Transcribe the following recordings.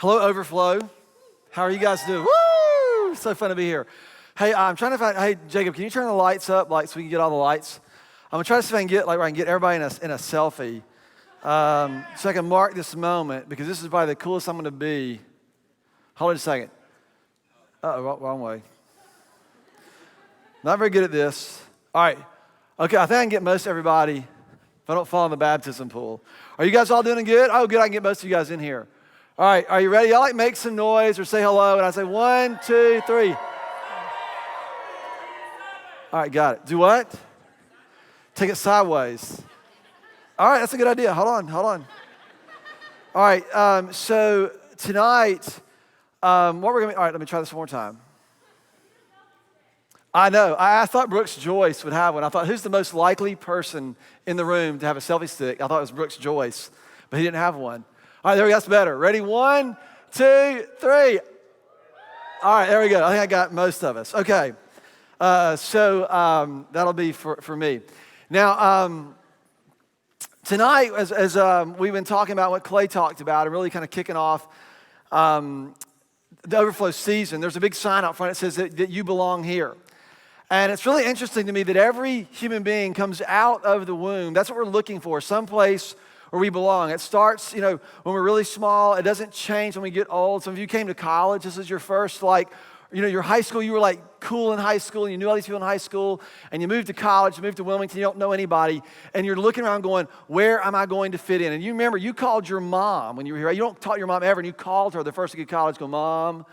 Hello, Overflow. How are you guys doing? Woo! So fun to be here. Hey, I'm trying to find, hey, Jacob, can you turn the lights up, so we can get all the lights? I'm gonna try to see if I can get, where I can get everybody in a selfie. So I can mark this moment, because this is probably the coolest I'm gonna be. Hold on a second. Wrong way. Not very good at this. All right. Okay, I think I can get most everybody if I don't fall in the baptism pool. Are you guys all doing good? Oh, good, I can get most of you guys in here. All right, are you ready? Y'all make some noise or say hello, and I say 1, 2, 3. All right, got it. Do what? Take it sideways. All right, that's a good idea. Hold on. All right, so tonight, what we're gonna be, all right, let me try this one more time. I know, I thought Brooks Joyce would have one. I thought, who's the most likely person in the room to have a selfie stick? I thought it was Brooks Joyce, but he didn't have one. All right, there we go, that's better. Ready, 1, 2, 3. All right, there we go. I think I got most of us. Okay, so that'll be for me. Now, tonight, as we've been talking about what Clay talked about and really kind of kicking off the Overflow season, there's a big sign out front that says that you belong here. And it's really interesting to me that every human being comes out of the womb. That's what we're looking for, someplace where we belong. It starts, when we're really small. It doesn't change when we get old. Some of you came to college. This is your first, your high school. You were cool in high school. And you knew all these people in high school. And you moved to college. You moved to Wilmington. You don't know anybody. And you're looking around going, where am I going to fit in? And you remember, you called your mom when you were here. You don't talk to your mom ever. And you called her the first day you get to college. Go, Mom.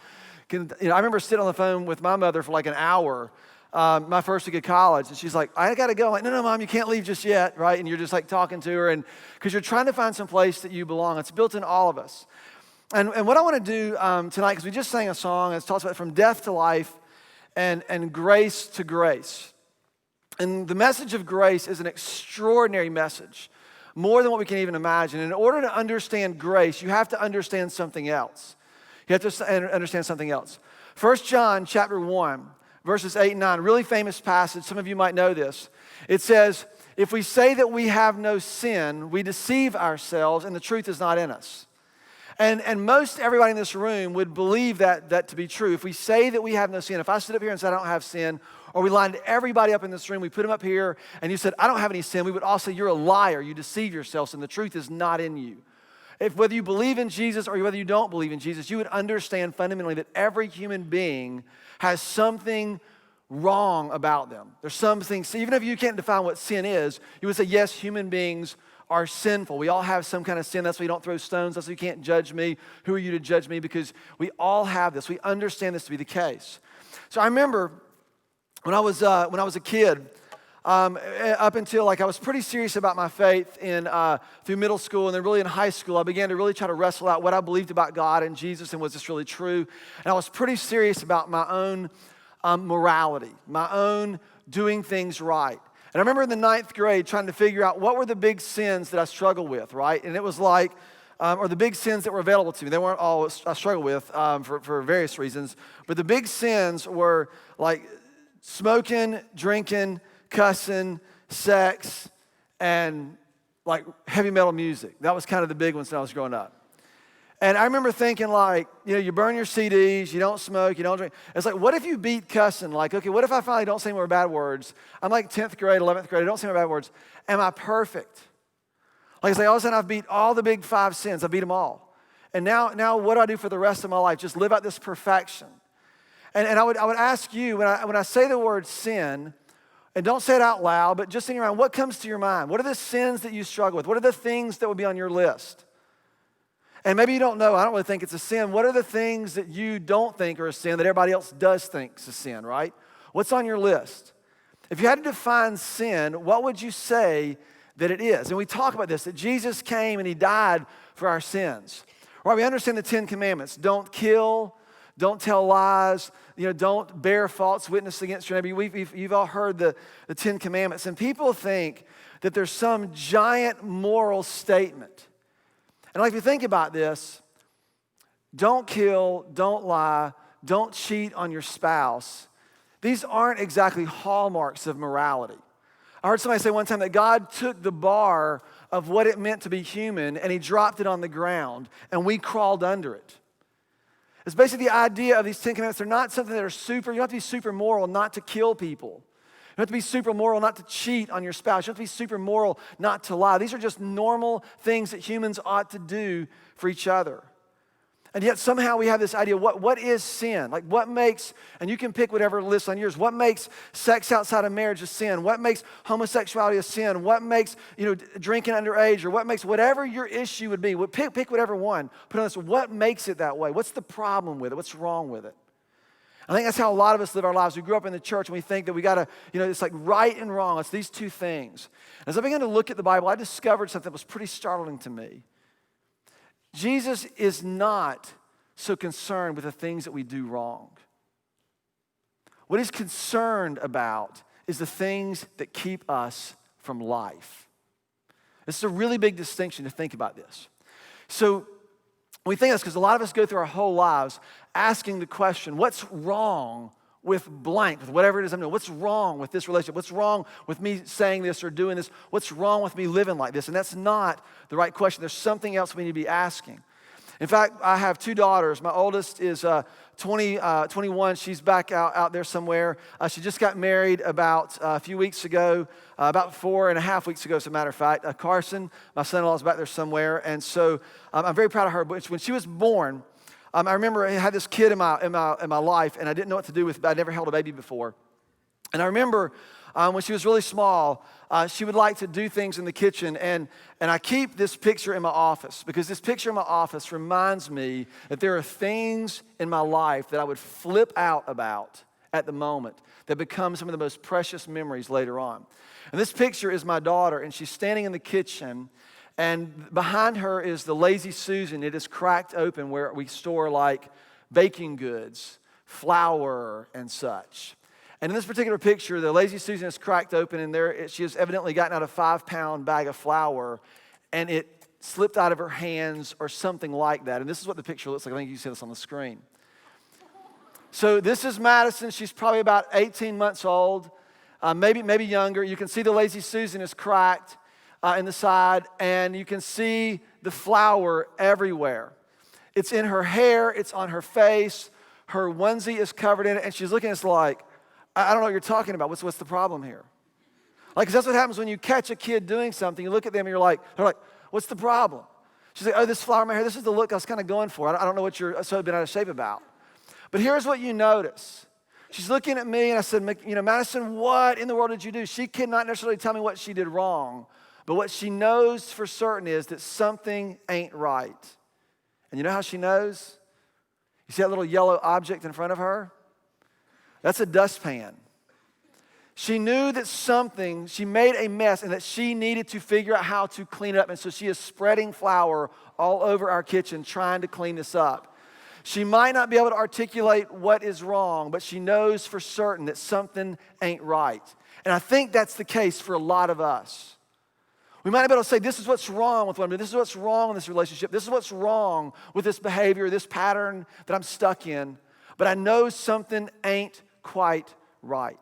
I remember sitting on the phone with my mother for an hour. My first week of college, and she's like, I gotta go. I'm like, no, Mom, you can't leave just yet, right? And you're just talking to her, and because you're trying to find some place that you belong. It's built in all of us. And what I want to do tonight, because we just sang a song, it talks about from death to life and grace to grace. And the message of grace is an extraordinary message, more than what we can even imagine. In order to understand grace, you have to understand something else. You have to understand something else. 1 John chapter 1. Verses 8 and 9, really famous passage. Some of you might know this. It says, if we say that we have no sin, we deceive ourselves and the truth is not in us. And most everybody in this room would believe that to be true. If we say that we have no sin, if I stood up here and said I don't have sin, or we lined everybody up in this room, we put them up here, and you said I don't have any sin, we would all say you're a liar, you deceive yourselves, and the truth is not in you. If whether you believe in Jesus or whether you don't believe in Jesus, you would understand fundamentally that every human being has something wrong about them. There's something, so even if you can't define what sin is, you would say, yes, human beings are sinful. We all have some kind of sin. That's why you don't throw stones. That's why you can't judge me. Who are you to judge me? Because we all have this. We understand this to be the case. So I remember when I was a kid, up until I was pretty serious about my faith through middle school, and then really in high school, I began to really try to wrestle out what I believed about God and Jesus and was this really true. And I was pretty serious about my own morality, my own doing things right. And I remember in the 9th grade trying to figure out what were the big sins that I struggled with, right? And it was or the big sins that were available to me. They weren't all I struggled with for various reasons, but the big sins were smoking, drinking, cussing, sex, and heavy metal music. That was kind of the big ones when I was growing up. And I remember thinking you burn your CDs, you don't smoke, you don't drink. It's what if you beat cussing? Okay, what if I finally don't say more bad words? I'm 10th grade, 11th grade, I don't say more bad words. Am I perfect? All of a sudden I've beat all the big 5 sins. I beat them all. And now what do I do for the rest of my life? Just live out this perfection. And I would ask you, when I say the word sin, and don't say it out loud, but just think around, what comes to your mind? What are the sins that you struggle with? What are the things that would be on your list? And maybe you don't know, I don't really think it's a sin. What are the things that you don't think are a sin that everybody else does think is a sin, right? What's on your list? If you had to define sin, what would you say that it is? And we talk about this, that Jesus came and he died for our sins. Right, we understand the 10 commandments. Don't kill, don't tell lies, don't bear false witness against your neighbor. You've all heard the 10 commandments. And people think that there's some giant moral statement. And if you think about this, don't kill, don't lie, don't cheat on your spouse. These aren't exactly hallmarks of morality. I heard somebody say one time that God took the bar of what it meant to be human and he dropped it on the ground and we crawled under it. It's basically the idea of these 10 commandments. They're not something that are super, you don't have to be super moral not to kill people. You don't have to be super moral not to cheat on your spouse. You don't have to be super moral not to lie. These are just normal things that humans ought to do for each other. And yet somehow we have this idea, what is sin? Like what makes, and you can pick whatever list on yours, what makes sex outside of marriage a sin? What makes homosexuality a sin? What makes, drinking underage, or what makes, whatever your issue would be, pick whatever one, put on this, what makes it that way? What's the problem with it? What's wrong with it? I think that's how a lot of us live our lives. We grew up in the church and we think that we got to, it's like right and wrong. It's these two things. As I began to look at the Bible, I discovered something that was pretty startling to me. Jesus is not so concerned with the things that we do wrong. What he's concerned about is the things that keep us from life. This is a really big distinction to think about this. So we think this because a lot of us go through our whole lives asking the question, what's wrong with blank, with whatever it is I'm doing? What's wrong with this relationship? What's wrong with me saying this or doing this? What's wrong with me living like this? And that's not the right question. There's something else we need to be asking. In fact, I have two daughters. My oldest is 21. She's back out there somewhere. She just got married about a few weeks ago, about 4.5 weeks ago, as a matter of fact. Carson, my son-in-law, is back there somewhere. And so I'm very proud of her. But when she was born, I remember I had this kid in my life, and I didn't know what to do with it. I'd never held a baby before. And I remember when she was really small, she would like to do things in the kitchen. And I keep this picture in my office because this picture in my office reminds me that there are things in my life that I would flip out about at the moment that become some of the most precious memories later on. And this picture is my daughter, and she's standing in the kitchen. And behind her is the Lazy Susan. It is cracked open where we store like baking goods, flour, and such. And in this particular picture, the Lazy Susan is cracked open, and she has evidently gotten out a 5-pound bag of flour, and it slipped out of her hands or something like that. And this is what the picture looks like. I think you can see this on the screen. So this is Madison. She's probably about 18 months old, maybe younger. You can see the Lazy Susan is cracked in the side, and you can see the flour everywhere. It's in her hair. It's on her face. Her onesie is covered in it, and she's looking at us like, I don't know what you're talking about. What's the problem here? Like, 'cause that's what happens when you catch a kid doing something. You look at them and they're like, what's the problem? She's like, oh, this flower in my hair, this is the look I was kind of going for. I don't know what you're so been out of shape about. But here's what you notice. She's looking at me and I said, Madison, what in the world did you do? She cannot necessarily tell me what she did wrong, but what she knows for certain is that something ain't right. And you know how she knows? You see that little yellow object in front of her? That's a dustpan. She knew that she made a mess and that she needed to figure out how to clean it up. And so she is spreading flour all over our kitchen trying to clean this up. She might not be able to articulate what is wrong, but she knows for certain that something ain't right. And I think that's the case for a lot of us. We might not be able to say, this is what's wrong with one another. This is what's wrong in this relationship. This is what's wrong with this behavior, this pattern that I'm stuck in. But I know something ain't quite right.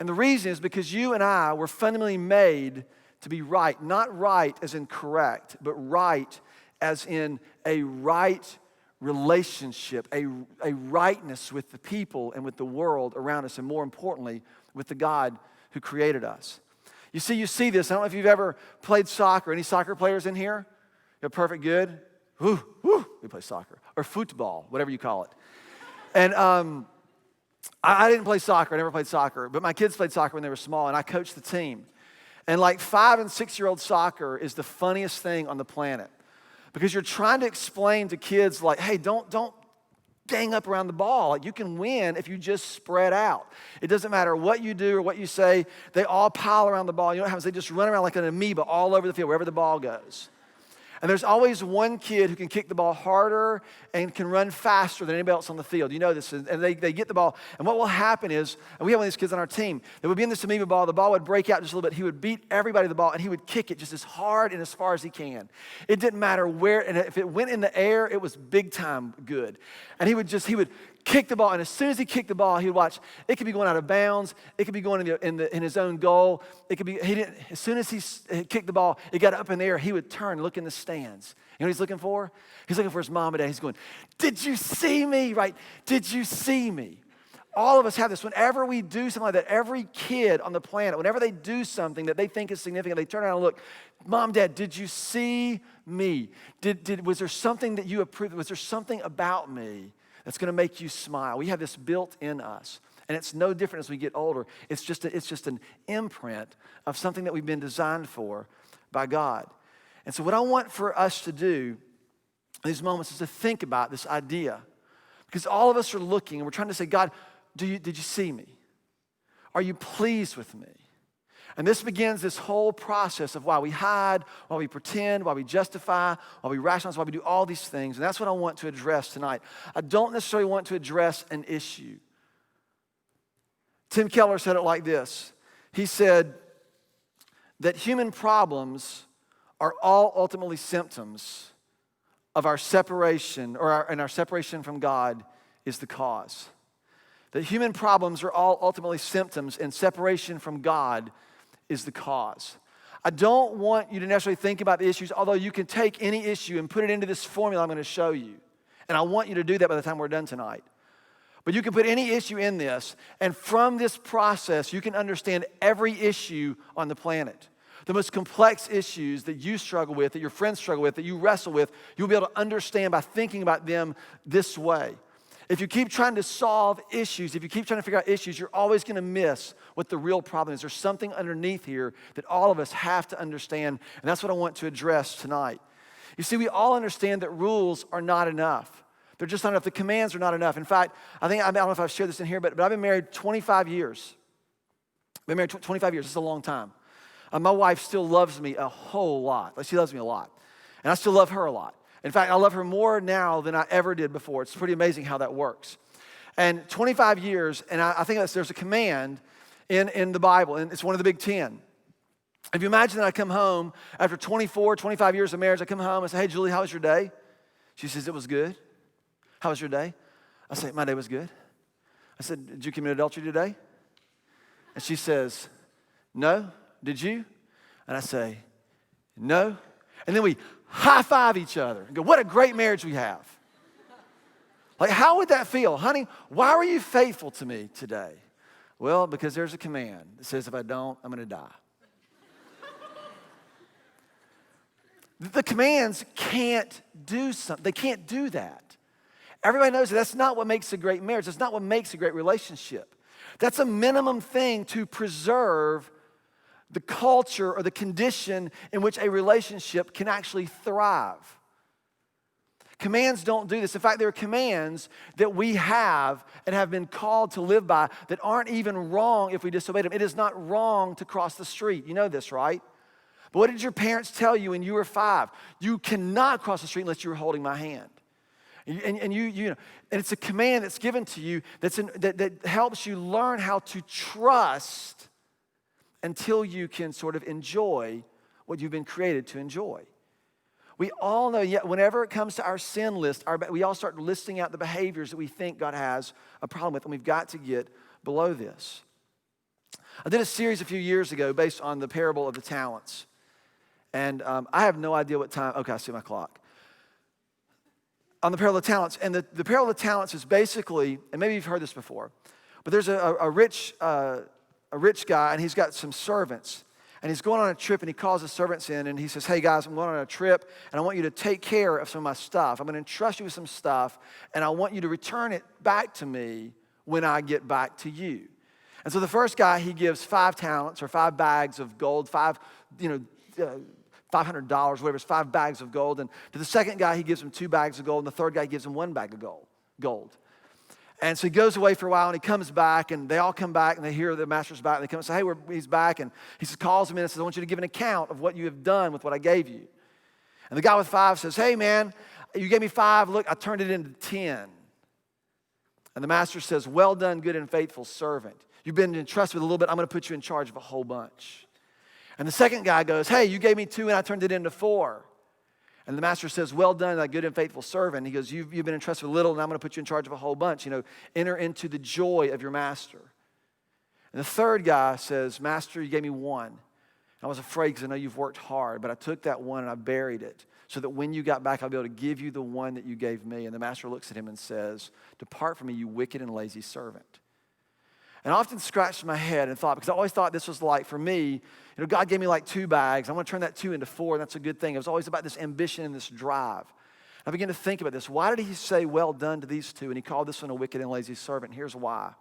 And the reason is because you and I were fundamentally made to be right. Not right as in correct, but right as in a right relationship, a rightness with the people and with the world around us, and more importantly, with the God who created us. You see this. I don't know if you've ever played soccer. Any soccer players in here? You're perfect, good. We play soccer. Or football, whatever you call it. And I didn't play soccer. I never played soccer. But my kids played soccer when they were small, and I coached the team. And like 5- and 6-year-old soccer is the funniest thing on the planet. Because you're trying to explain to kids like, hey, don't gang up around the ball. Like, you can win if you just spread out. It doesn't matter what you do or what you say. They all pile around the ball. You know what happens? They just run around like an amoeba all over the field, wherever the ball goes. And there's always one kid who can kick the ball harder and can run faster than anybody else on the field. You know this. And they get the ball. And what will happen is, and we have one of these kids on our team, that would be in this amoeba ball. The ball would break out just a little bit. He would beat everybody to the ball, and he would kick it just as hard and as far as he can. It didn't matter where. And if it went in the air, it was big time good. And he would kick the ball, and as soon as he kicked the ball, he would watch. It could be going out of bounds. It could be going in his own goal. It could be as soon as he kicked the ball, it got up in the air. He would turn, look in the stands. You know what he's looking for? He's looking for his mom and dad. He's going, "Did you see me?" Right? "Did you see me?" All of us have this. Whenever we do something like that, every kid on the planet, whenever they do something that they think is significant, they turn around and look, "Mom, Dad, did you see me? Was there something that you approved? Was there something about me that's going to make you smile?" We have this built in us. And it's no different as we get older. It's just an imprint of something that we've been designed for by God. And so what I want for us to do in these moments is to think about this idea. Because all of us are looking and we're trying to say, "God, did you see me? Are you pleased with me?" And this begins this whole process of why we hide, why we pretend, why we justify, why we rationalize, why we do all these things. And that's what I want to address tonight. I don't necessarily want to address an issue. Tim Keller said it like this. He said that human problems are all ultimately symptoms of our separation, and our separation from God is the cause. That human problems are all ultimately symptoms, and separation from God is the cause. I don't want you to necessarily think about the issues, although you can take any issue and put it into this formula I'm going to show you. And I want you to do that by the time we're done tonight. But you can put any issue in this, and from this process, you can understand every issue on the planet. The most complex issues that you struggle with, that your friends struggle with, that you wrestle with, you'll be able to understand by thinking about them this way. If you keep trying to solve issues, if you keep trying to figure out issues, you're always going to miss what the real problem is. There's something underneath here that all of us have to understand, and that's what I want to address tonight. You see, we all understand that rules are not enough. They're just not enough. The commands are not enough. In fact, I don't know if I've shared this in here, but I've been married 25 years. I've been married 25 years. It's a long time. My wife still loves me a whole lot. Like, she loves me a lot. And I still love her a lot. In fact, I love her more now than I ever did before. It's pretty amazing how that works. And 25 years, and I think there's a command in the Bible, and it's one of the big 10. If you imagine that I come home after 24, 25 years of marriage, I come home and say, "Hey, Julie, how was your day?" She says, "It was good." "How was your day?" I say, "My day was good." I said, "Did you commit adultery today?" And she says, "No. Did you?" And I say, "No." And then we high five each other and go, "What a great marriage we have." Like, how would that feel? "Honey, why were you faithful to me today?" "Well, because there's a command that says if I don't, I'm going to die." The commands can't do something. They can't do that. Everybody knows that that's not what makes a great marriage. That's not what makes a great relationship. That's a minimum thing to preserve the culture or the condition in which a relationship can actually thrive. Commands don't do this. In fact, there are commands that we have and have been called to live by that aren't even wrong if we disobey them. It is not wrong to cross the street. You know this, right? But what did your parents tell you when you were 5? You cannot cross the street unless you were holding my hand. And you know, and it's a command that's given to you that helps you learn how to trust until you can sort of enjoy what you've been created to enjoy. We all know, yet whenever it comes to our sin list, we all start listing out the behaviors that we think God has a problem with, and we've got to get below this. I did a series a few years ago based on the parable of the talents. And I have no idea what time. Okay, I see my clock. On the parable of the talents. And the parable of the talents is basically, and maybe you've heard this before, but there's a rich guy, and he's got some servants. And he's going on a trip, and he calls the servants in, and he says, "Hey, guys, I'm going on a trip, and I want you to take care of some of my stuff. I'm going to entrust you with some stuff, and I want you to return it back to me when I get back to you." And so the first guy, he gives 5 talents or 5 bags of gold, $500, whatever, it's 5 bags of gold. And to the second guy, he gives him 2 bags of gold, and the third guy gives him 1 bag of gold. And so he goes away for a while, and he comes back, and they all come back, and they hear the master's back, and they come and say, "Hey, he's back." And he calls him in and says, "I want you to give an account of what you have done with what I gave you." And the guy with 5 says, "Hey, man, you gave me 5. Look, I turned it into 10. And the master says, "Well done, good and faithful servant. You've been entrusted with a little bit. I'm going to put you in charge of a whole bunch." And the second guy goes, "Hey, you gave me 2, and I turned it into 4. And the master says, well done, thy good and faithful servant. He goes, you've been entrusted with little, and I'm going to put you in charge of a whole bunch. Enter into the joy of your master. And the third guy says, master, you gave me one. I was afraid because I know you've worked hard, but I took that one and I buried it so that when you got back, I'll be able to give you the one that you gave me. And the master looks at him and says, depart from me, you wicked and lazy servant. And I often scratched my head and thought, because I always thought this was like, for me, God gave me like 2 bags. I want to turn that 2 into 4, and that's a good thing. It was always about this ambition and this drive. I began to think about this. Why did he say, well done to these 2? And he called this one a wicked and lazy servant. And here's why.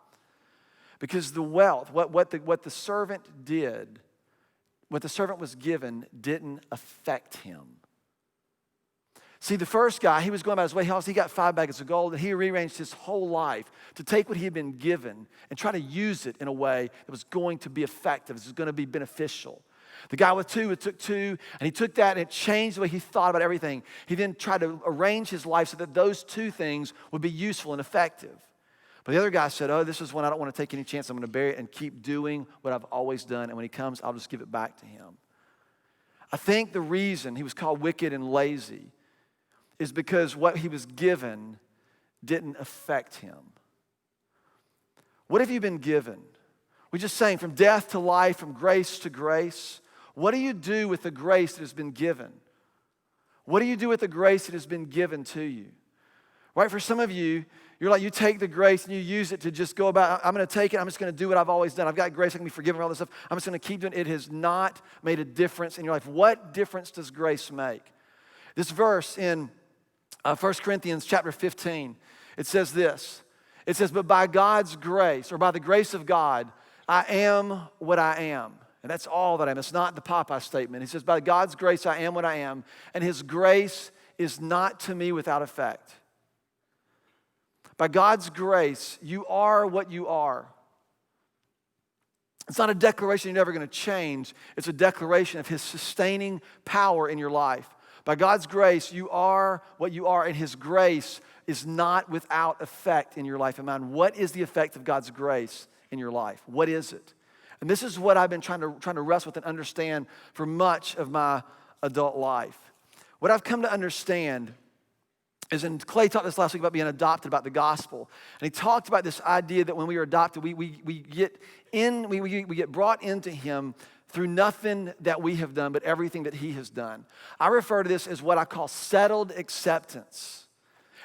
Because the wealth, what the servant did, what the servant was given, didn't affect him. See, the first guy, he was going about his way. He got 5 bags of gold, and he rearranged his whole life to take what he had been given and try to use it in a way that was going to be effective, this was going to be beneficial. The guy with 2, it took 2, and he took that and it changed the way he thought about everything. He then tried to arrange his life so that those 2 things would be useful and effective. But the other guy said, oh, this is one I don't want to take any chance. I'm going to bury it and keep doing what I've always done, and when he comes, I'll just give it back to him. I think the reason he was called wicked and lazy is because what he was given didn't affect him. What have you been given? We're just saying from death to life, from grace to grace. What do you do with the grace that has been given? What do you do with the grace that has been given to you? Right, for some of you, you're like, you take the grace and you use it to just go about, I'm going to take it, I'm just going to do what I've always done. I've got grace, I can be forgiven for all this stuff. I'm just going to keep doing it. It has not made a difference in your life. What difference does grace make? This verse in 1 Corinthians chapter 15, it says this. It says, but by God's grace, or by the grace of God, I am what I am. And that's all that I am. It's not the Popeye statement. He says, by God's grace, I am what I am. And his grace is not to me without effect. By God's grace, you are what you are. It's not a declaration you're never going to change. It's a declaration of his sustaining power in your life. By God's grace, you are what you are, and his grace is not without effect in your life and mine. What is the effect of God's grace in your life? What is it? And this is what I've been trying to wrestle with and understand for much of my adult life. What I've come to understand is, and Clay talked this last week about being adopted, about the gospel. And he talked about this idea that when we are adopted, we get brought into him through nothing that we have done, but everything that he has done. I refer to this as what I call settled acceptance.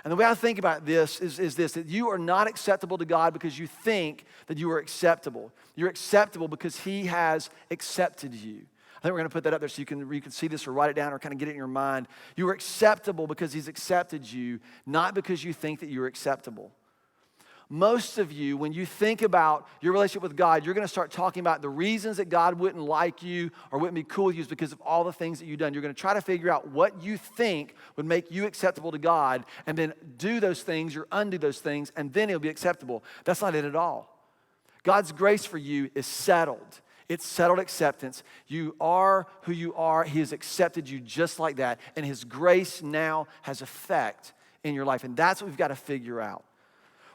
And the way I think about this is this, that you are not acceptable to God because you think that you are acceptable. You're acceptable because he has accepted you. I think we're going to put that up there so you can see this or write it down or kind of get it in your mind. You are acceptable because he's accepted you, not because you think that you're acceptable. Most of you, when you think about your relationship with God, you're going to start talking about the reasons that God wouldn't like you or wouldn't be cool with you is because of all the things that you've done. You're going to try to figure out what you think would make you acceptable to God and then do those things or undo those things, and then it'll be acceptable. That's not it at all. God's grace for you is settled. It's settled acceptance. You are who you are. He has accepted you just like that, and his grace now has effect in your life, and that's what we've got to figure out.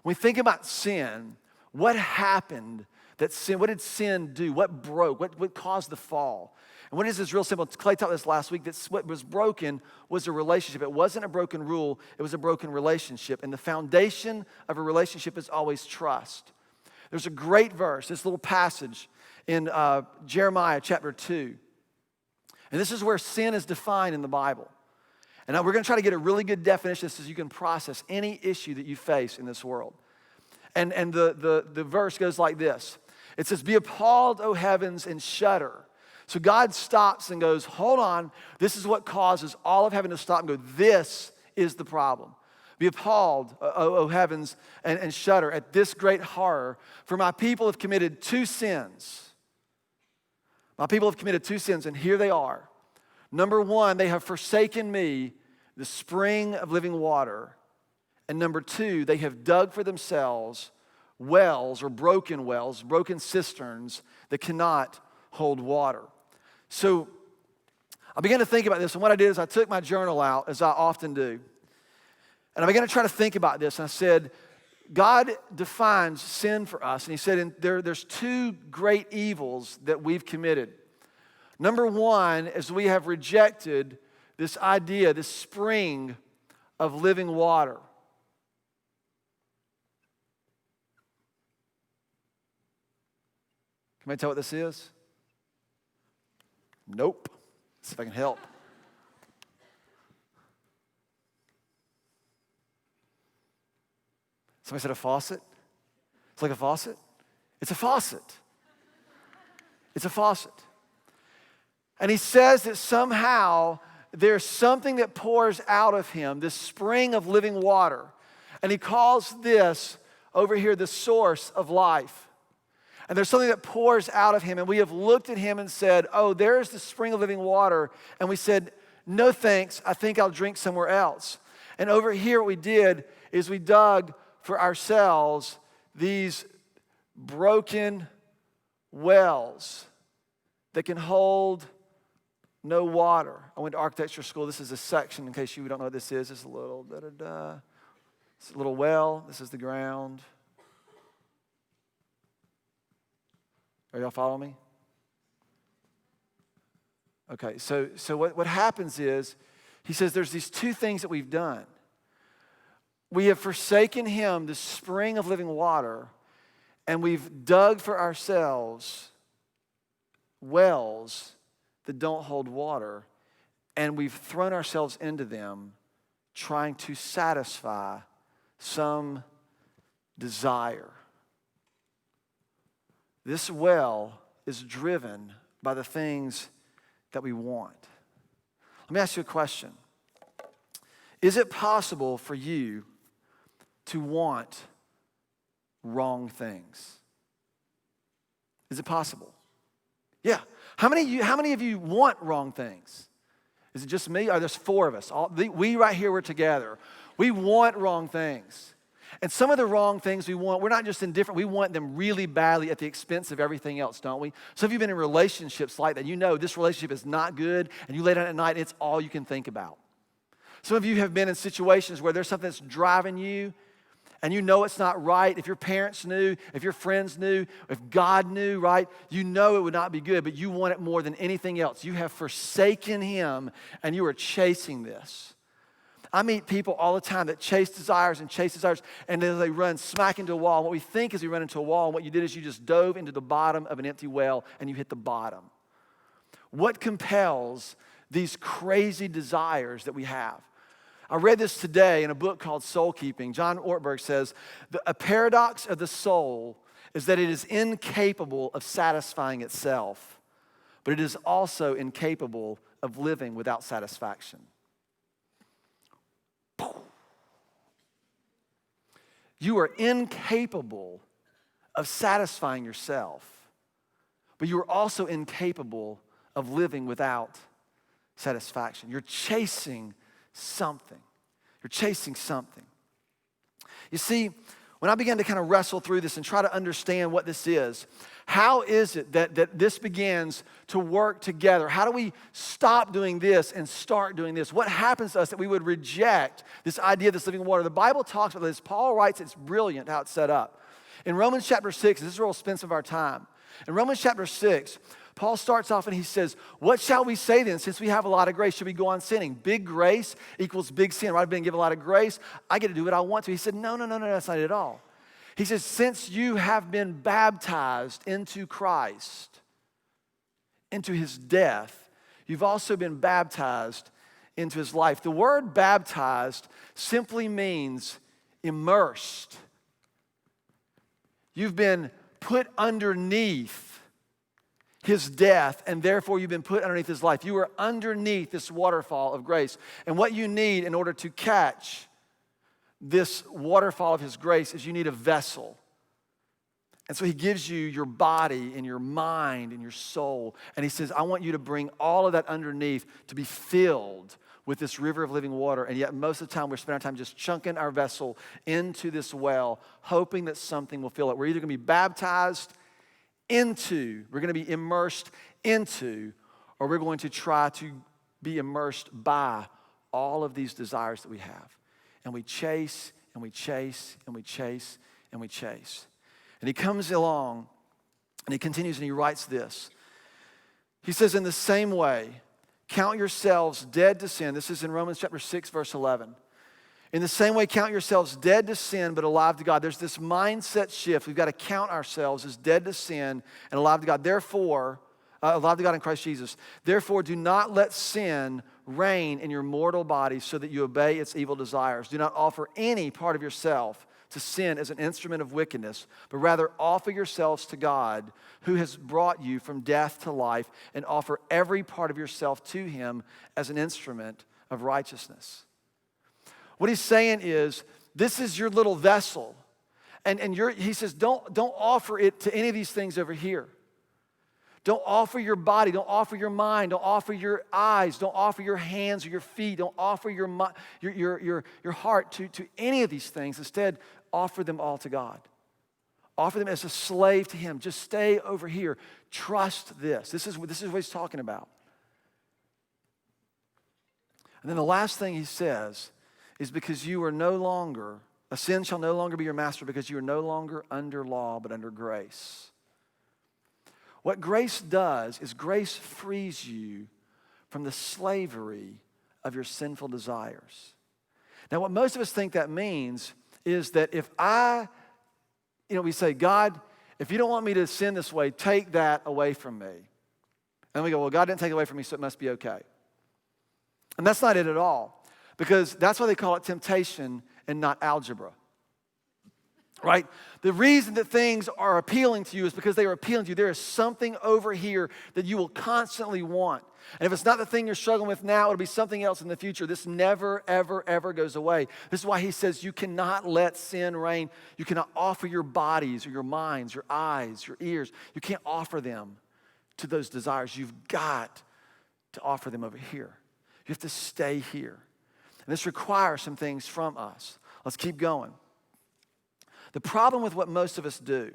When we think about sin, what happened that sin, what did sin do? What broke? What caused the fall? And what is this real simple? Clay taught this last week, that what was broken was a relationship. It wasn't a broken rule, it was a broken relationship. And the foundation of a relationship is always trust. There's a great verse, this little passage in Jeremiah chapter 2. And this is where sin is defined in the Bible. And we're going to try to get a really good definition so you can process any issue that you face in this world. And the verse goes like this. It says, be appalled, O heavens, and shudder. So God stops and goes, hold on. This is what causes all of heaven to stop and go, this is the problem. Be appalled, O heavens, and shudder at this great horror. For my people have committed 2 sins. My people have committed 2 sins, and here they are. Number 1, they have forsaken me, the spring of living water. And number 2, they have dug for themselves wells or broken cisterns that cannot hold water. So I began to think about this, and what I did is I took my journal out, as I often do. And I began to try to think about this, and I said, God defines sin for us, and he said there's 2 great evils that we've committed. Number 1 is we have rejected this idea, this spring of living water. Can I tell what this is? Nope. Let's see if I can help. Somebody said a faucet? It's like a faucet? It's a faucet. It's a faucet. And he says that somehow there's something that pours out of him, this spring of living water. And he calls this over here the source of life. And there's something that pours out of him. And we have looked at him and said, oh, there's the spring of living water. And we said, no thanks, I think I'll drink somewhere else. And over here what we did is we dug for ourselves these broken wells that can hold no water. I went to architecture school. This is a section, in case you don't know what this is. It's a little da-da-da. It's a little well. This is the ground. Are y'all following me? Okay, so what happens is, he says there's these two things that we've done. We have forsaken him, the spring of living water, and we've dug for ourselves wells that don't hold water, and we've thrown ourselves into them trying to satisfy some desire. This well is driven by the things that we want. Let me ask you a question. Is it possible for you to want wrong things? Is it possible? Yeah. How many of you want wrong things? Is it just me? Or there's four of us? We right here, we're together. We want wrong things. And some of the wrong things we want, we're not just indifferent, we want them really badly at the expense of everything else, don't we? Some of you have been in relationships like that. You know this relationship is not good, and you lay down at night, and it's all you can think about. Some of you have been in situations where there's something that's driving you, and you know it's not right. If your parents knew, if your friends knew, if God knew, right, you know it would not be good, but you want it more than anything else. You have forsaken him, and you are chasing this. I meet people all the time that chase desires, and then they run smack into a wall. What we think is we run into a wall, and what you did is you just dove into the bottom of an empty well, and you hit the bottom. What compels these crazy desires that we have? I read this today in a book called Soul Keeping. John Ortberg says, a paradox of the soul is that it is incapable of satisfying itself, but it is also incapable of living without satisfaction. You are incapable of satisfying yourself, but you are also incapable of living without satisfaction. You're chasing something. You're chasing something. You see, when I began to kind of wrestle through this and try to understand what this is, how is it that this begins to work together? How do we stop doing this and start doing this? What happens to us that we would reject this idea of this living water? The Bible talks about this. Paul writes, it's brilliant how it's set up. In Romans chapter 6, this is where we'll spend some of our time. In Romans chapter 6, Paul starts off and he says, what shall we say then, since we have a lot of grace? Should we go on sinning? Big grace equals big sin. Right? I've been given a lot of grace. I get to do what I want to. He said, no, that's not it at all. He says, since you have been baptized into Christ, into his death, you've also been baptized into his life. The word baptized simply means immersed. You've been put underneath his death, and therefore you've been put underneath his life. You are underneath this waterfall of grace. And what you need in order to catch this waterfall of his grace is you need a vessel. And so he gives you your body and your mind and your soul. And he says, I want you to bring all of that underneath to be filled with this river of living water. And yet most of the time we're spending our time just chunking our vessel into this well, hoping that something will fill it. We're either going to be baptized into, we're going to be immersed into, or we're going to try to be immersed by all of these desires that we have. And we chase, and we chase, and we chase, and we chase. And he comes along, and he continues, and he writes this. He says, in the same way, count yourselves dead to sin. This is in Romans chapter 6, verse 11. In the same way, count yourselves dead to sin, but alive to God. There's this mindset shift. We've got to count ourselves as dead to sin and alive to God. Therefore, alive to God in Christ Jesus. Therefore, do not let sin reign in your mortal body so that you obey its evil desires. Do not offer any part of yourself to sin as an instrument of wickedness, but rather offer yourselves to God, who has brought you from death to life, and offer every part of yourself to him as an instrument of righteousness. What he's saying is, this is your little vessel. And he says, don't offer it to any of these things over here. Don't offer your body, don't offer your mind, don't offer your eyes, don't offer your hands or your feet, don't offer your heart to any of these things. Instead, offer them all to God. Offer them as a slave to him. Just stay over here. Trust this. This is what he's talking about. And then the last thing he says is because you are no longer, a sin shall no longer be your master because you are no longer under law but under grace. What grace does is grace frees you from the slavery of your sinful desires. Now, what most of us think that means is that if we say, God, if you don't want me to sin this way, take that away from me. And we go, well, God didn't take it away from me, so it must be okay. And that's not it at all, because that's why they call it temptation and not algebra. Right? The reason that things are appealing to you is because they are appealing to you. There is something over here that you will constantly want. And if it's not the thing you're struggling with now, it'll be something else in the future. This never, ever, ever goes away. This is why he says you cannot let sin reign. You cannot offer your bodies or your minds, your eyes, your ears. You can't offer them to those desires. You've got to offer them over here. You have to stay here. And this requires some things from us. Let's keep going. The problem with what most of us do,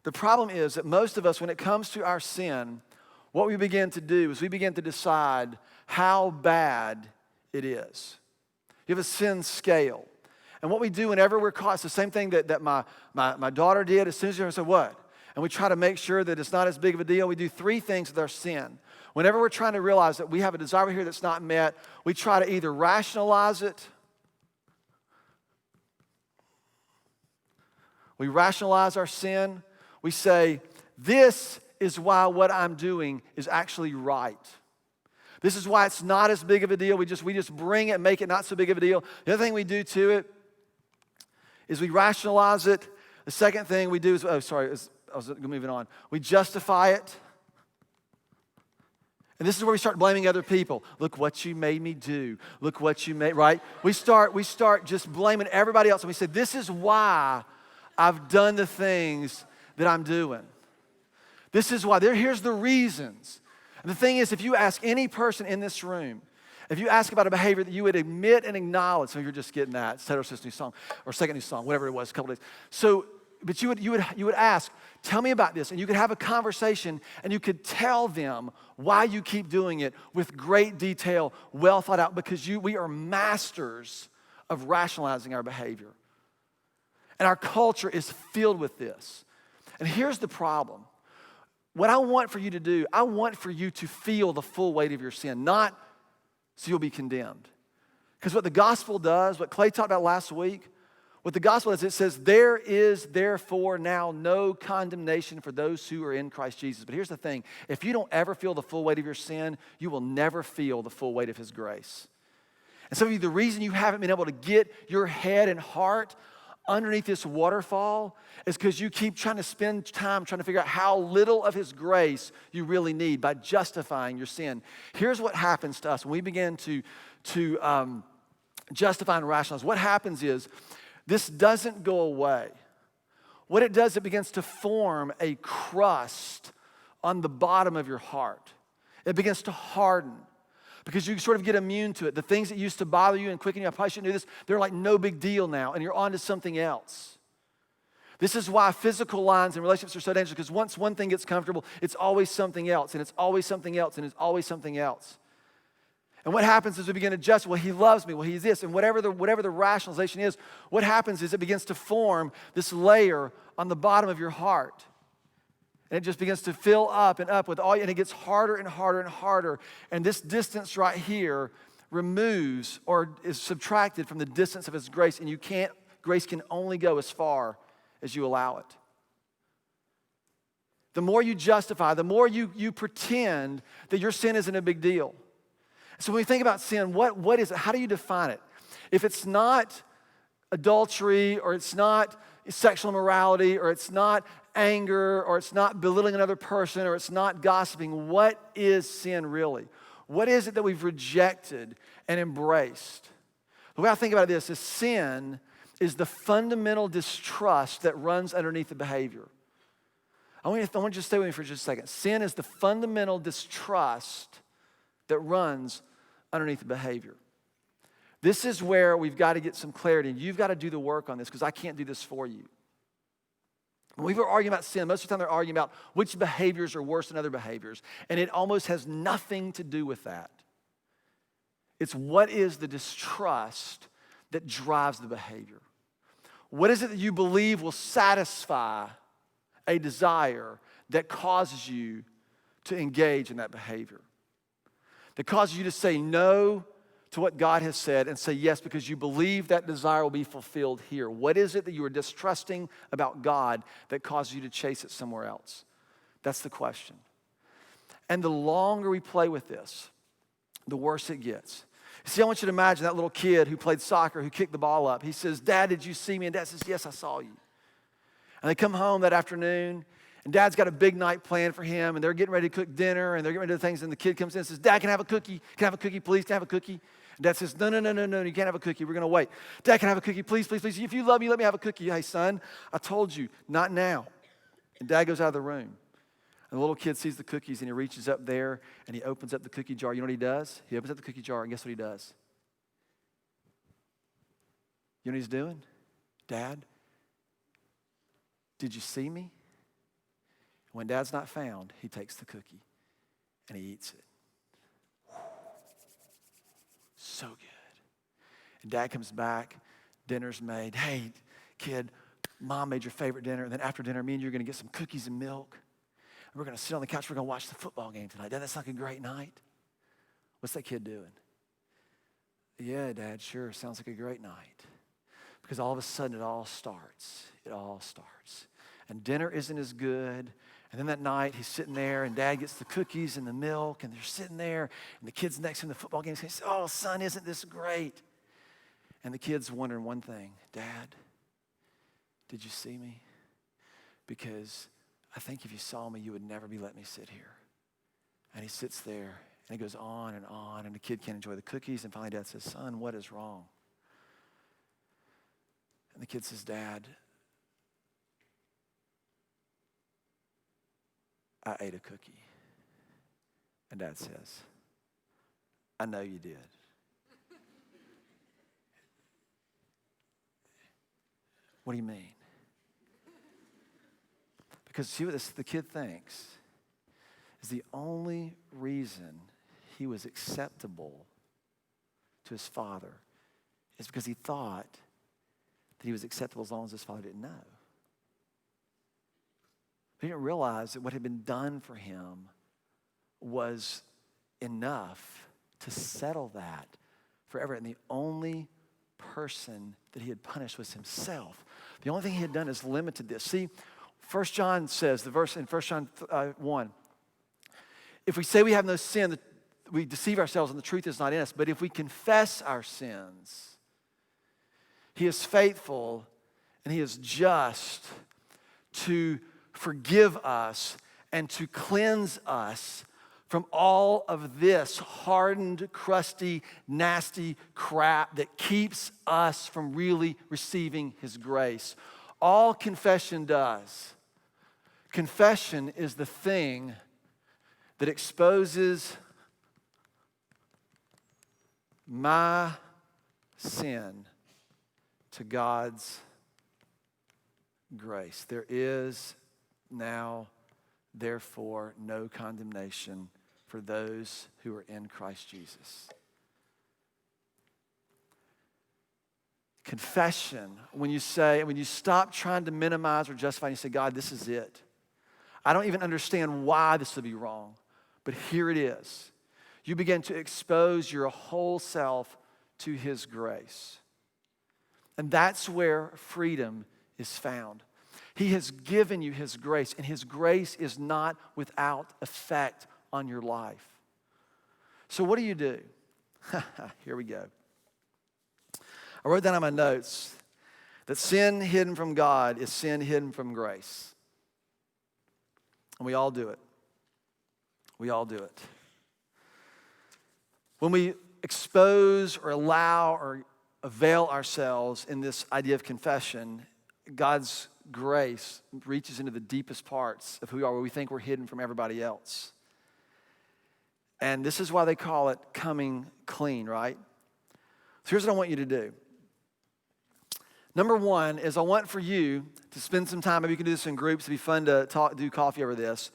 the problem is that most of us, when it comes to our sin, what we begin to do is we begin to decide how bad it is. You have a sin scale. And what we do whenever we're caught, it's the same thing that my daughter did. As soon as you say, what? And we try to make sure that it's not as big of a deal. We do three things with our sin. Whenever we're trying to realize that we have a desire here that's not met, we try to either rationalize it. We rationalize our sin. We say, this is why what I'm doing is actually right. This is why it's not as big of a deal. We just bring it and make it not so big of a deal. The other thing we do to it is we rationalize it. The second thing we do is, moving on. We justify it. And this is where we start blaming other people. Look what you made me do. Look what you made, right? We start just blaming everybody else. And we say, this is why I've done the things that I'm doing. This is why. Here's the reasons. And the thing is, if you ask any person in this room, if you ask about a behavior that you would admit and acknowledge, so you're just getting that, it's Taylor Swift's new song, or second new song, whatever it was, a couple days. So, but you would ask, tell me about this, and you could have a conversation, and you could tell them why you keep doing it with great detail, well thought out, because we are masters of rationalizing our behavior. And our culture is filled with this. And here's the problem. What I want for you to do, I want for you to feel the full weight of your sin, not so you'll be condemned. Because what the gospel does, what Clay talked about last week, what the gospel does, it says, there is therefore now no condemnation for those who are in Christ Jesus. But here's the thing. If you don't ever feel the full weight of your sin, you will never feel the full weight of his grace. And some of you, the reason you haven't been able to get your head and heart underneath this waterfall is because you keep trying to spend time trying to figure out how little of his grace you really need by justifying your sin. Here's what happens to us when we begin to justify and rationalize. What happens is this doesn't go away. What it does, it begins to form a crust on the bottom of your heart. It begins to harden. Because you sort of get immune to it. The things that used to bother you and quicken you, I probably shouldn't do this, they're like no big deal now, and you're on to something else. This is why physical lines and relationships are so dangerous, because once one thing gets comfortable, it's always something else, and it's always something else, and it's always something else. And what happens is we begin to adjust, well, he loves me, well, he's this, and whatever the rationalization is, what happens is it begins to form this layer on the bottom of your heart. And it just begins to fill up and up with all, and it gets harder and harder and harder. And this distance right here removes or is subtracted from the distance of his grace. And grace can only go as far as you allow it. The more you justify, the more you pretend that your sin isn't a big deal. So when we think about sin, what is it? How do you define it? If it's not adultery, or it's not sexual immorality, or it's not anger, or it's not belittling another person, or it's not gossiping, what is sin really? What is it that we've rejected and embraced? The way I think about this is sin is the fundamental distrust that runs underneath the behavior. I want you to stay with me for just a second. Sin is the fundamental distrust that runs underneath the behavior. This is where we've got to get some clarity, and you've got to do the work on this because I can't do this for you. When we were arguing about sin, most of the time they're arguing about which behaviors are worse than other behaviors, and it almost has nothing to do with that. It's what is the distrust that drives the behavior. What is it that you believe will satisfy a desire that causes you to engage in that behavior? That causes you to say no to what God has said and say yes because you believe that desire will be fulfilled here. What is it that you are distrusting about God that causes you to chase it somewhere else? That's the question. And the longer we play with this, the worse it gets. See, I want you to imagine that little kid who played soccer, who kicked the ball up. He says, "Dad, did you see me?" And Dad says, "Yes, I saw you." And they come home that afternoon, and Dad's got a big night planned for him, and they're getting ready to cook dinner, and they're getting ready to do things, and the kid comes in and says, "Dad, can I have a cookie? Can I have a cookie, please? Can I have a cookie?" And Dad says, No, you can't have a cookie. We're going to wait. "Dad, can I have a cookie, please, please, please? If you love me, let me have a cookie." "Hey, son, I told you, not now." And Dad goes out of the room. And the little kid sees the cookies, and he reaches up there, and he opens up the cookie jar. You know what he does? He opens up the cookie jar, and guess what he does? You know what he's doing? "Dad, did you see me?" When Dad's not found, he takes the cookie, and he eats it. So good. And Dad comes back, dinner's made. "Hey, kid, Mom made your favorite dinner. And then after dinner, me and you are going to get some cookies and milk. And we're going to sit on the couch. We're going to watch the football game tonight. Dad, that's like a great night." What's that kid doing? "Yeah, Dad, sure. Sounds like a great night." Because all of a sudden, it all starts. It all starts. And dinner isn't as good. And then that night, he's sitting there, and Dad gets the cookies and the milk, and they're sitting there, and the kid's next to him in the football game. He says, "Oh, son, isn't this great?" And the kid's wondering one thing: "Dad, did you see me? Because I think if you saw me, you would never be letting me sit here." And he sits there, and he goes on, and the kid can't enjoy the cookies. And finally, Dad says, "Son, what is wrong?" And the kid says, "Dad, I ate a cookie." And Dad says, "I know you did." "What do you mean?" Because see what the kid thinks is the only reason he was acceptable to his father is because he thought that he was acceptable as long as his father didn't know. He didn't realize that what had been done for him was enough to settle that forever. And the only person that he had punished was himself. The only thing he had done is limited this. See, 1 John says, the verse in 1 John 1, if we say we have no sin, we deceive ourselves and the truth is not in us. But if we confess our sins, He is faithful and He is just to forgive us and to cleanse us from all of this hardened, crusty, nasty crap that keeps us from really receiving His grace. All confession does. Confession is the thing that exposes my sin to God's grace. There is now, therefore, no condemnation for those who are in Christ Jesus. Confession, when you stop trying to minimize or justify, and you say, God, this is it. I don't even understand why this would be wrong, but here it is. You begin to expose your whole self to his grace. And that's where freedom is found. He has given you his grace, and his grace is not without effect on your life. So what do? Here we go. I wrote down on my notes that sin hidden from God is sin hidden from grace. And we all do it. We all do it. When we expose or allow or avail ourselves in this idea of confession, God's grace reaches into the deepest parts of who we are, where we think we're hidden from everybody else. And this is why they call it coming clean, right? So here's what I want you to do. Number one is I want for you to spend some time, maybe you can do this in groups, it'd be fun to do coffee over this,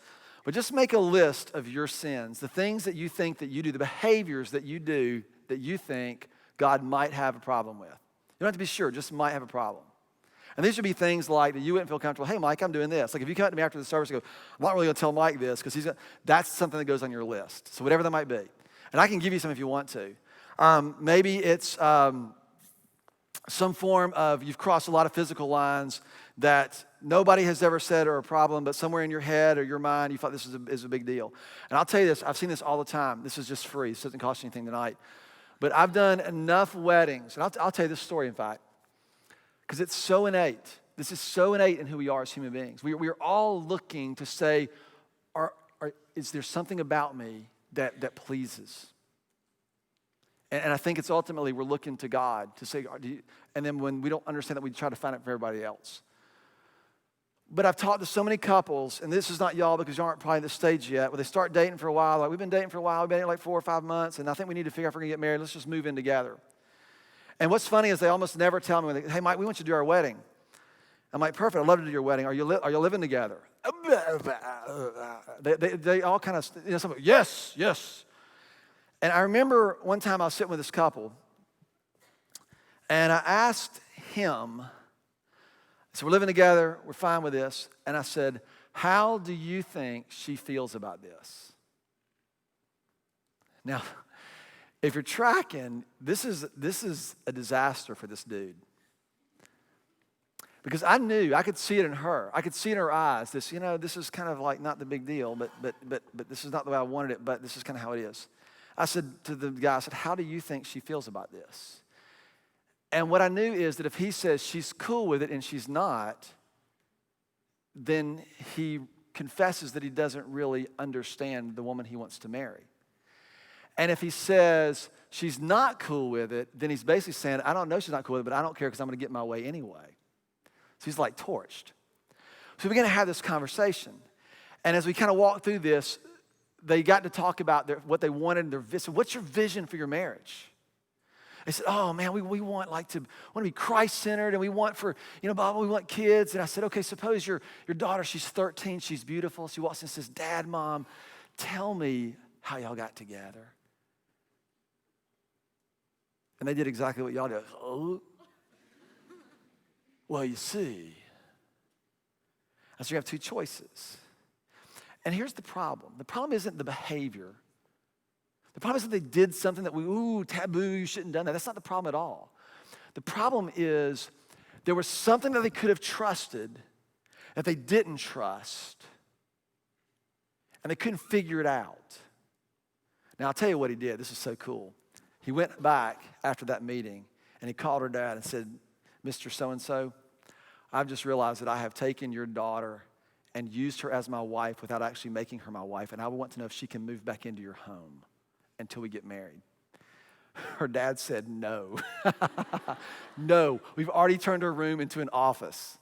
but just make a list of your sins, the things that you think that you do, the behaviors that you do that you think God might have a problem with. You don't have to be sure, just might have a problem. And these would be things like that you wouldn't feel comfortable. Hey, Mike, I'm doing this. Like if you come up to me after the service and go, I'm not really going to tell Mike this because that's something that goes on your list. So whatever that might be. And I can give you some if you want to. Maybe it's some form of you've crossed a lot of physical lines that nobody has ever said are a problem, but somewhere in your head or your mind you thought this is a big deal. And I'll tell you this, I've seen this all the time. This is just free. This doesn't cost you anything tonight. But I've done enough weddings, and I'll tell you this story, in fact, because it's so innate. This is so innate in who we are as human beings. We are all looking to say, is there something about me that pleases? And I think it's ultimately we're looking to God to say, and then when we don't understand that, we try to find it for everybody else. But I've talked to so many couples, and this is not y'all because you aren't probably at this stage yet, where they start dating for a while. Like, we've been dating for a while. We've been dating like 4 or 5 months, and I think we need to figure out if we're going to get married. Let's just move in together. And what's funny is they almost never tell me, hey, Mike, we want you to do our wedding. I'm like, perfect, I'd love to do your wedding. Are you living together? They all kind of, yes. And I remember one time I was sitting with this couple, and I asked him, so we're living together, we're fine with this, and I said, how do you think she feels about this? Now, if you're tracking, this is a disaster for this dude. Because I knew, I could see it in her. I could see in her eyes, this is kind of like not the big deal, but this is not the way I wanted it, but this is kind of how it is. I said to the guy, how do you think she feels about this? And what I knew is that if he says she's cool with it and she's not, then he confesses that he doesn't really understand the woman he wants to marry. And if he says she's not cool with it, then he's basically saying, I don't know she's not cool with it, but I don't care because I'm going to get my way anyway. So he's like torched. So we began to have this conversation. And as we kind of walked through this, they got to talk about what they wanted, their vision. What's your vision for your marriage? They said, oh man, we want to be Christ-centered, and we want we want kids. And I said, okay, suppose your daughter, she's 13, she's beautiful. She walks in and says, Dad, Mom, tell me how y'all got together. And they did exactly what y'all did. Oh, well, you see. And so you have two choices. And here's the problem. The problem isn't the behavior. The problem isn't they did something that taboo, you shouldn't have done that. That's not the problem at all. The problem is there was something that they could have trusted that they didn't trust, and they couldn't figure it out. Now, I'll tell you what he did. This is so cool. He went back after that meeting, and he called her dad and said, Mr. So-and-so, I've just realized that I have taken your daughter and used her as my wife without actually making her my wife, and I want to know if she can move back into your home until we get married. Her dad said no. No, we've already turned her room into an office.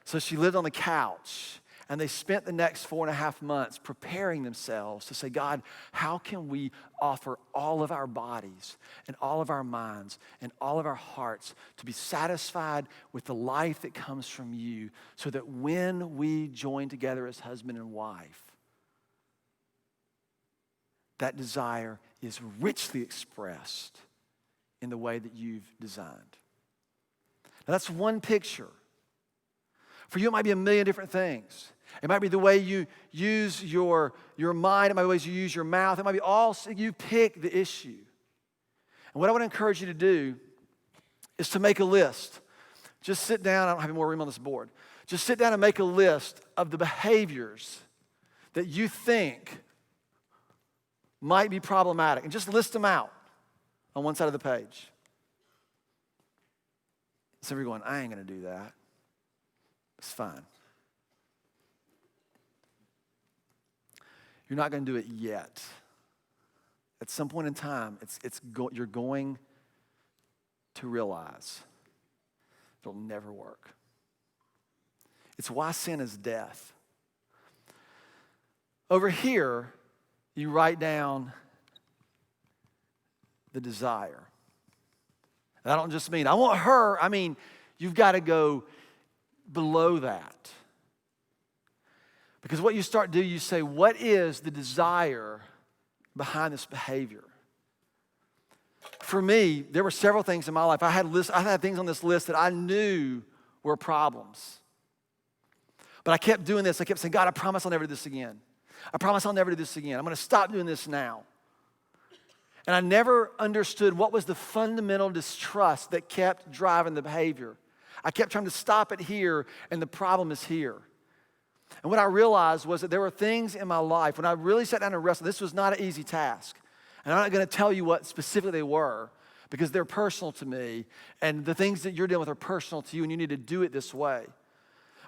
So she lived on the couch, and they spent the next 4.5 months preparing themselves to say, God, how can we offer all of our bodies and all of our minds and all of our hearts to be satisfied with the life that comes from you, so that when we join together as husband and wife, that desire is richly expressed in the way that you've designed. Now, that's one picture. For you, it might be a million different things. It might be the way you use your mind. It might be the ways you use your mouth. It might be all, you pick the issue. And what I would encourage you to do is to make a list. Just sit down. I don't have any more room on this board. Just sit down and make a list of the behaviors that you think might be problematic. And just list them out on one side of the page. Some of you are going, I ain't going to do that. It's fine. You're not going to do it yet. At some point in time, you're going to realize it'll never work. It's why sin is death. Over here, you write down the desire. And I don't just mean, I want her. I mean, you've got to go below that. Because what you start to do, you say, what is the desire behind this behavior? For me, there were several things in my life. I had things on this list that I knew were problems. But I kept doing this. I kept saying, God, I promise I'll never do this again. I promise I'll never do this again. I'm going to stop doing this now. And I never understood what was the fundamental distrust that kept driving the behavior. I kept trying to stop it here, and the problem is here. And what I realized was that there were things in my life, when I really sat down and wrestled, this was not an easy task. And I'm not going to tell you what specifically they were, because they're personal to me, and the things that you're dealing with are personal to you, and you need to do it this way.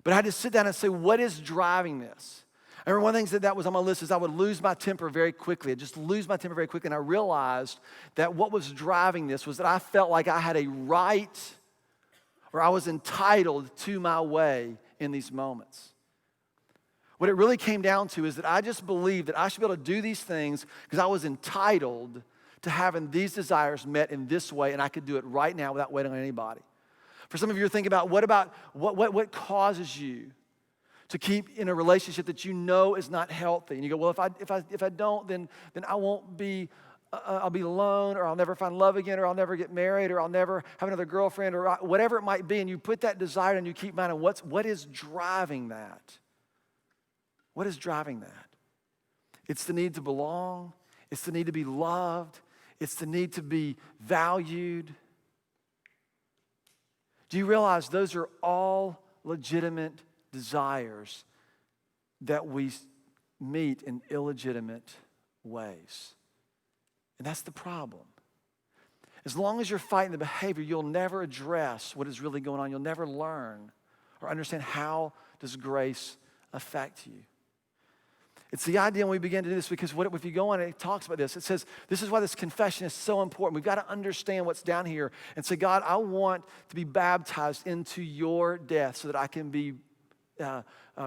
But I had to sit down and say, what is driving this? I remember one of the things that was on my list is I would lose my temper very quickly. I'd just lose my temper very quickly. And I realized that what was driving this was that I felt like I had a right, or I was entitled to my way in these moments. What it really came down to is that I just believed that I should be able to do these things because I was entitled to having these desires met in this way, and I could do it right now without waiting on anybody. For some of you are thinking about what causes you to keep in a relationship that you know is not healthy, and you go, well, if I don't, then I won't be. I'll be alone, or I'll never find love again, or I'll never get married, or I'll never have another girlfriend, or whatever it might be. And you put that desire and you keep minding what is driving that. What is driving that? It's the need to belong. It's the need to be loved. It's the need to be valued. Do you realize those are all legitimate desires that we meet in illegitimate ways? And that's the problem. As long as you're fighting the behavior, you'll never address what is really going on. You'll never learn or understand how does grace affect you. It's the idea when we begin to do this, because if you go on and it talks about this, it says, this is why this confession is so important. We've got to understand what's down here and say, God, I want to be baptized into your death so that I can be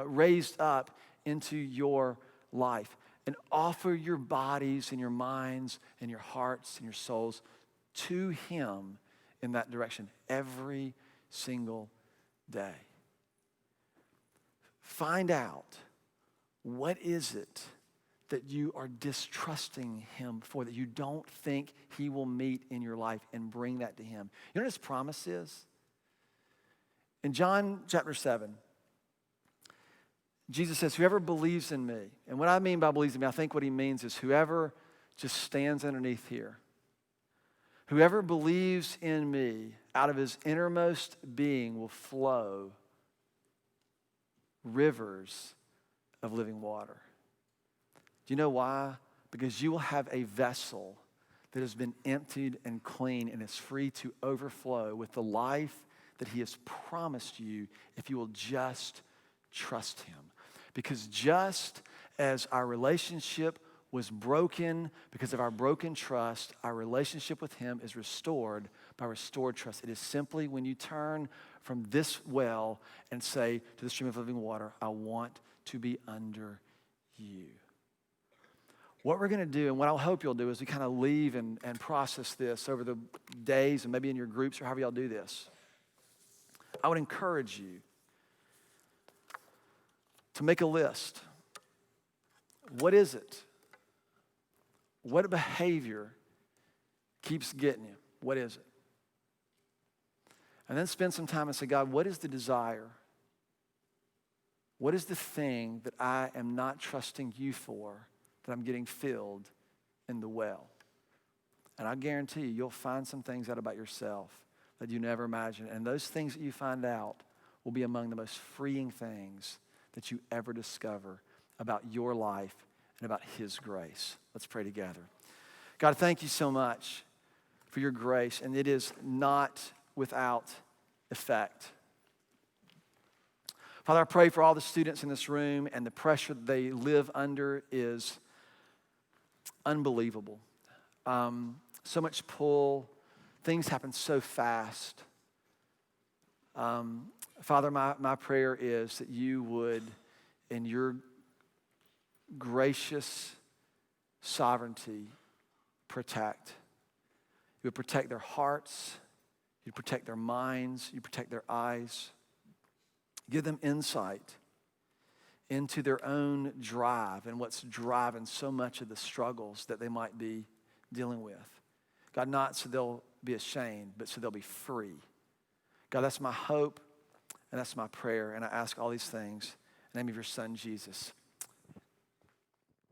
raised up into your life. And offer your bodies and your minds and your hearts and your souls to him in that direction every single day. Find out, what is it that you are distrusting him for, that you don't think he will meet in your life, and bring that to him. You know what his promise is? In John chapter 7, Jesus says, whoever believes in me, and what I mean by believes in me, I think what he means is whoever just stands underneath here. Whoever believes in me, out of his innermost being will flow rivers of living water. Do you know why? Because you will have a vessel that has been emptied and clean and is free to overflow with the life that he has promised you if you will just trust him. Because just as our relationship was broken because of our broken trust, our relationship with him is restored by restored trust. It is simply when you turn from this well and say to the stream of living water, I want to be under you. What we're going to do, and what I hope you'll do, is we kind of leave and process this over the days and maybe in your groups or however y'all do this. I would encourage you to make a list. What is it? What behavior keeps getting you? What is it? And then spend some time and say, God, what is the desire What is the thing that I am not trusting you for that I'm getting filled in the well? And I guarantee you, you'll find some things out about yourself that you never imagined. And those things that you find out will be among the most freeing things that you ever discover about your life and about his grace. Let's pray together. God, thank you so much for your grace, and it is not without effect. Father, I pray for all the students in this room, and the pressure that they live under is unbelievable. So much pull. Things happen so fast. Father, my prayer is that you would, in your gracious sovereignty, protect. You would protect their hearts. You'd protect their minds. You'd protect their eyes. Give them insight into their own drive and what's driving so much of the struggles that they might be dealing with. God, not so they'll be ashamed, but so they'll be free. God, that's my hope and that's my prayer. And I ask all these things in the name of your son, Jesus.